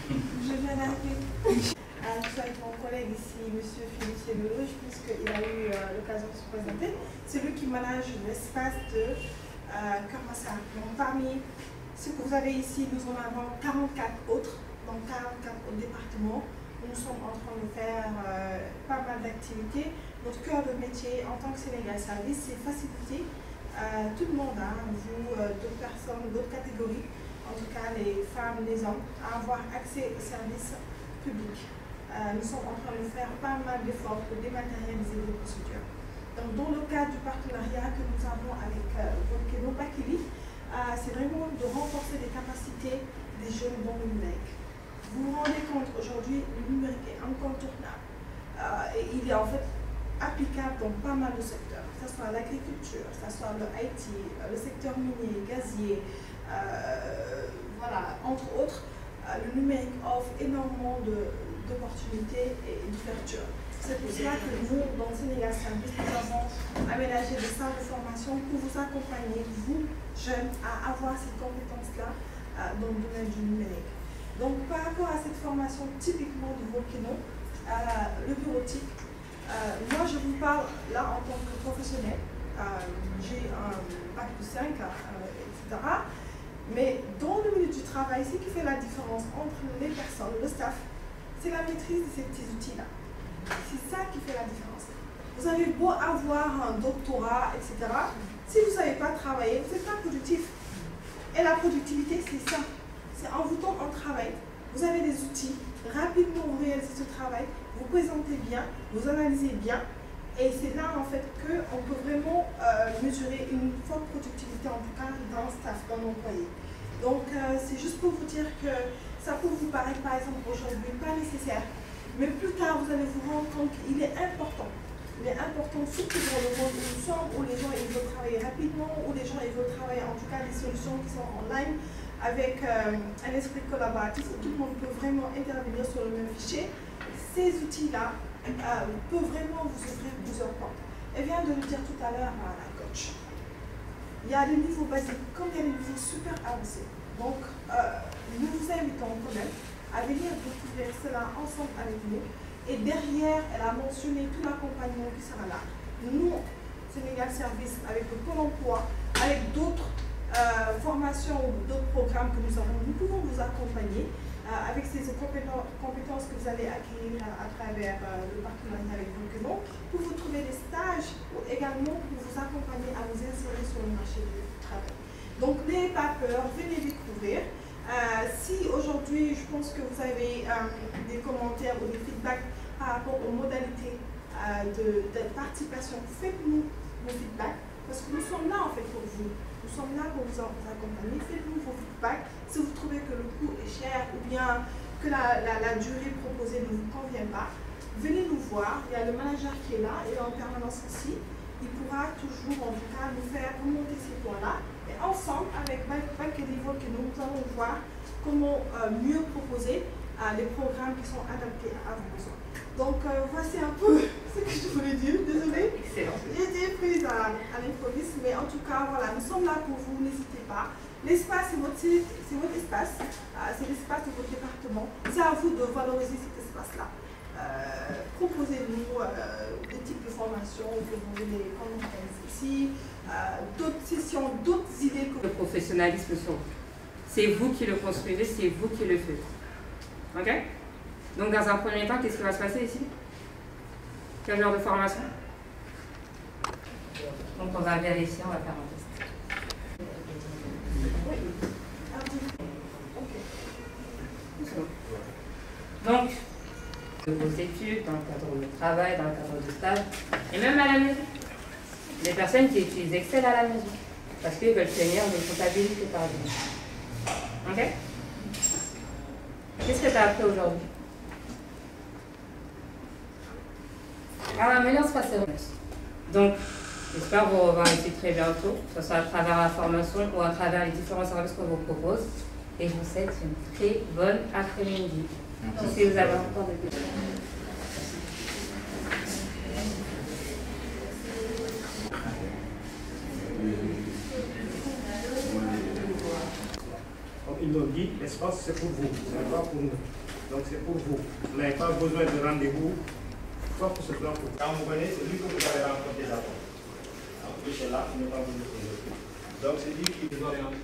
Je viens d'arriver. Avec mon collègue ici, M. Philippe Célureux, je pense qu'il a eu l'occasion de se présenter. C'est lui qui manage l'espace de Keur Massar. Donc, parmi ce que vous avez ici, nous en avons 44 autres, donc 44 autres départements. Nous sommes en train de faire pas mal d'activités. Notre cœur de métier en tant que Sénégal Service, c'est faciliter tout le monde, hein, vous, d'autres personnes, d'autres catégories, en tout cas les femmes, les hommes, à avoir accès aux services publics. Nous sommes en train de faire pas mal d'efforts pour dématérialiser les procédures. Donc, dans le cadre du partenariat que nous avons avec Volcano Bakili, c'est vraiment de renforcer les capacités des jeunes dans le numérique. Vous vous rendez compte, aujourd'hui, le numérique est incontournable. Et il est en fait applicable dans pas mal de secteurs, que ce soit l'agriculture, que ce soit le IT, le secteur minier, gazier, voilà, entre autres, le numérique offre énormément d'opportunités et d'ouverture. C'est pour cela que nous, dans le Sénégal Service, nous avons aménagé des salles de formation pour vous accompagner, vous, jeunes, à avoir ces compétences-là dans le domaine du numérique. Donc, par rapport à cette formation typiquement du Volcano, le bureautique, moi je vous parle là en tant que professionnel, j'ai un bac de 5, etc. Mais dans le milieu du travail, ce qui fait la différence entre les personnes, le staff, c'est la maîtrise de ces petits outils-là. C'est ça qui fait la différence. Vous avez beau avoir un doctorat, etc. Si vous ne savez pas travailler, vous n'êtes pas productif. Et la productivité, c'est ça. C'est en vous donnant un travail. Vous avez des outils, rapidement vous réalisez ce travail, vous présentez bien, vous analysez bien. Et c'est là en fait qu'on peut vraiment mesurer une forte productivité, en tout cas dans le staff, dans l'employé. Donc c'est juste pour vous dire que ça peut vous paraître par exemple aujourd'hui pas nécessaire, mais plus tard vous allez vous rendre compte qu'il est important. Il est important surtout dans le monde où nous sommes, où les gens ils veulent travailler rapidement, où les gens ils veulent travailler en tout cas des solutions qui sont online avec un esprit collaboratif où tout le monde peut vraiment intervenir sur le même fichier. Ces outils-là peut vraiment vous offrir plusieurs portes. Elle vient de le dire tout à l'heure à la coach. Il y a des niveaux basiques comme il y a des niveaux super avancés. Donc, nous vous invitons quand même à venir découvrir cela ensemble avec nous. Et derrière, elle a mentionné tout l'accompagnement qui sera là. Nous, Sénégal Service, avec le Pôle emploi, avec d'autres formations ou d'autres programmes que nous avons, nous pouvons vous accompagner avec ces compétences que vous allez acquérir à travers le partenariat avec Volcano, pour vous trouver des stages ou également pour vous accompagner à vous insérer sur le marché du travail. Donc n'ayez pas peur, venez découvrir. Si aujourd'hui, je pense que vous avez des commentaires ou des feedbacks par rapport aux modalités de participation, faites-nous vos feedbacks, parce que nous sommes là en fait pour vous. Nous sommes là pour vous accompagner. Faites-nous vos feedbacks. Si vous trouvez que le coût est cher ou bien que la durée proposée ne vous convient pas, venez nous voir. Il y a le manager qui est là, il est en permanence ici. Il pourra toujours, en tout cas, nous faire remonter ces points-là. Et ensemble, avec Bakili Volcano, nous allons voir comment mieux proposer les programmes qui sont adaptés à vos besoins. Donc, voici un peu ce que je voulais dire. Désolée. Excellent. J'ai été prise à l'improviste, mais en tout cas, voilà, nous sommes là pour vous, n'hésitez pas. L'espace, c'est votre espace, c'est l'espace de votre département. C'est à vous de valoriser cet espace-là. Proposez-nous des types de formations que vous voulez qu'on organise ici, d'autres sessions, d'autres idées. Le professionnalisme sur vous. C'est vous qui le construisez, c'est vous qui le faites. Ok? Donc dans un premier temps, qu'est-ce qui va se passer ici? Quel genre de formation? Donc on va vérifier, on va faire un test. Donc, de vos études, dans le cadre de travail, dans le cadre de stage, et même à la maison. Les personnes qui utilisent Excel à la maison, parce qu'ils veulent tenir des comptabilités par exemple. Ok? Qu'est-ce que tu as appris aujourd'hui? Maintenant, c'est passé. Donc, j'espère vous revoir ici très bientôt, que ce soit à travers la formation ou à travers les différents services qu'on vous propose. Et je vous souhaite une très bonne après-midi. Si vous avez encore des questions. Comme ils l'ont dit, l'espace c'est pour vous, ce n'est pas pour nous. Donc c'est pour vous. Vous n'avez pas besoin de rendez-vous, soit pour ce plan pour vous. Quand vous venez, c'est lui que vous avez rencontré d'abord. Alors que c'est là, il n'est pas venu pour vous. Donc c'est lui qui vous oriente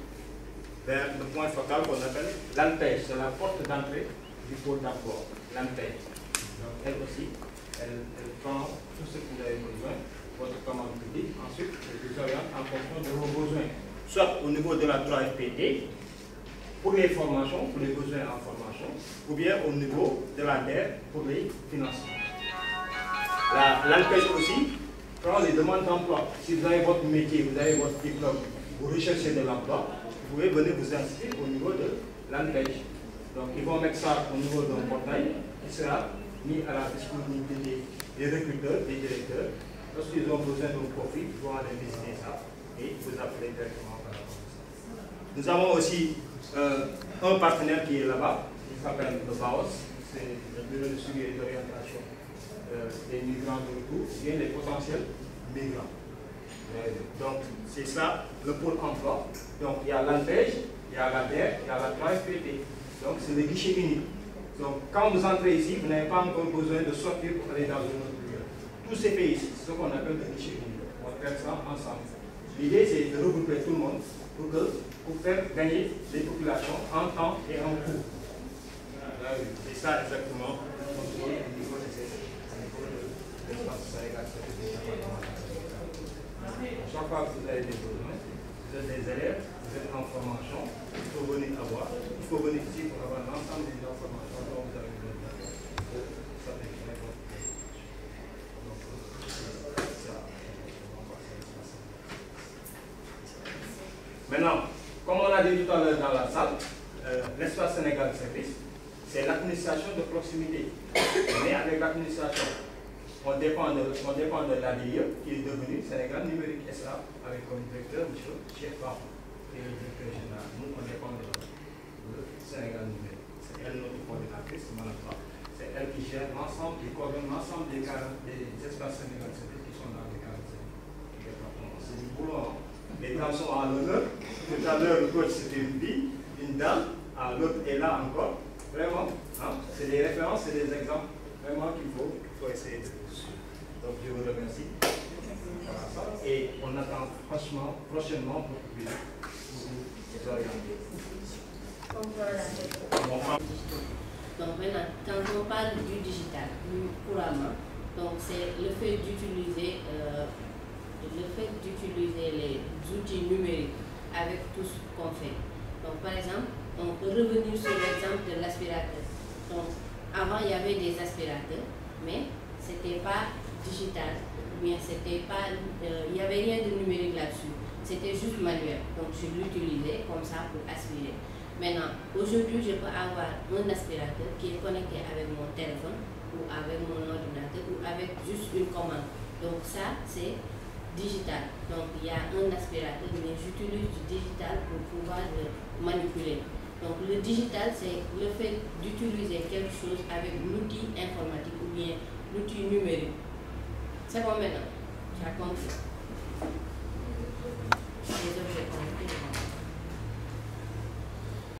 vers le point focal qu'on appelle l'ANPEJ, c'est la porte d'entrée du pôle d'emploi, l'ANPEJ. Donc elle aussi, elle prend tout ce que vous avez besoin, votre commande publique, ensuite elle vous oriente en fonction de vos besoins, soit au niveau de la 3FPT, pour les formations, pour les besoins en formation, ou bien au niveau de la DER pour les financements. L'ANPEJ aussi prend les demandes d'emploi. Si vous avez votre métier, vous avez votre diplôme, vous recherchez de l'emploi, vous pouvez venir vous inscrire au niveau de l'ANPEJ. Donc ils vont mettre ça au niveau d'un portail qui sera mis à la disponibilité des recruteurs, des directeurs. Lorsqu'ils ont besoin d'un profil, ils vont aller visiter ça et vous appeler directement par rapport à ça. Nous avons aussi un partenaire qui est là-bas, il s'appelle le BAOS, c'est le bureau de suivi et d'orientation des migrants de retour, ou bien des potentiels migrants. Donc c'est ça le pôle emploi. Donc il y a l'ANPEJ, il y a la DER, il y a la 3FPT. Donc c'est le guichet unique. Donc quand vous entrez ici, vous n'avez pas encore besoin de sortir pour aller dans une autre lieu. Tout s'est fait ici, c'est ce qu'on appelle le guichet unique. On va faire ça ensemble. L'idée c'est de regrouper tout le monde pour faire gagner les populations en temps et en coût. C'est ça exactement au niveau de l'espace Sénégal. Chaque fois que vous avez des besoins, vous êtes des élèves, vous êtes en formation, il faut venir avoir, il faut venir ici pour avoir l'ensemble des informations dont vous avez besoin. Maintenant, comme on a dit tout à l'heure dans la salle, l'espace Sénégal Service, c'est l'administration de proximité. Mais avec l'administration, on dépend de l'ADIE qui est devenu Sénégal Numérique SA avec comme directeur M. Cheikh Bam, qui est le directeur général. Nous, on dépend de Sénégal Numérique. C'est elle notre coordinatrice, c'est elle qui gère l'ensemble, qui coordonne l'ensemble des espaces Sénégal Service qui sont dans les 45 départements. C'est du boulot. Les dames sont à l'honneur. Tout à l'heure, le coach, c'était une fille, une dame, l'autre est là encore. Vraiment, hein? C'est des références, c'est des exemples vraiment qu'il faut essayer de suivre. Donc, je vous remercie. Et on attend franchement, prochainement pour vous orienter. Donc maintenant, quand on parle du digital, plus couramment, donc c'est le fait d'utiliser les outils numériques avec tout ce qu'on fait. Donc par exemple, on peut revenir sur l'exemple de l'aspirateur. Donc avant il y avait des aspirateurs, mais c'était pas digital, ou bien c'était pas, il n'y avait rien de numérique là-dessus. C'était juste manuel. Donc je l'utilisais comme ça pour aspirer. Maintenant, aujourd'hui, je peux avoir un aspirateur qui est connecté avec mon téléphone ou avec mon ordinateur ou avec juste une commande. Donc ça, c'est digital. Donc il y a un aspirateur, mais j'utilise du digital pour pouvoir le manipuler. Donc le digital, c'est le fait d'utiliser quelque chose avec l'outil informatique ou bien l'outil numérique. C'est bon maintenant, tu as compris.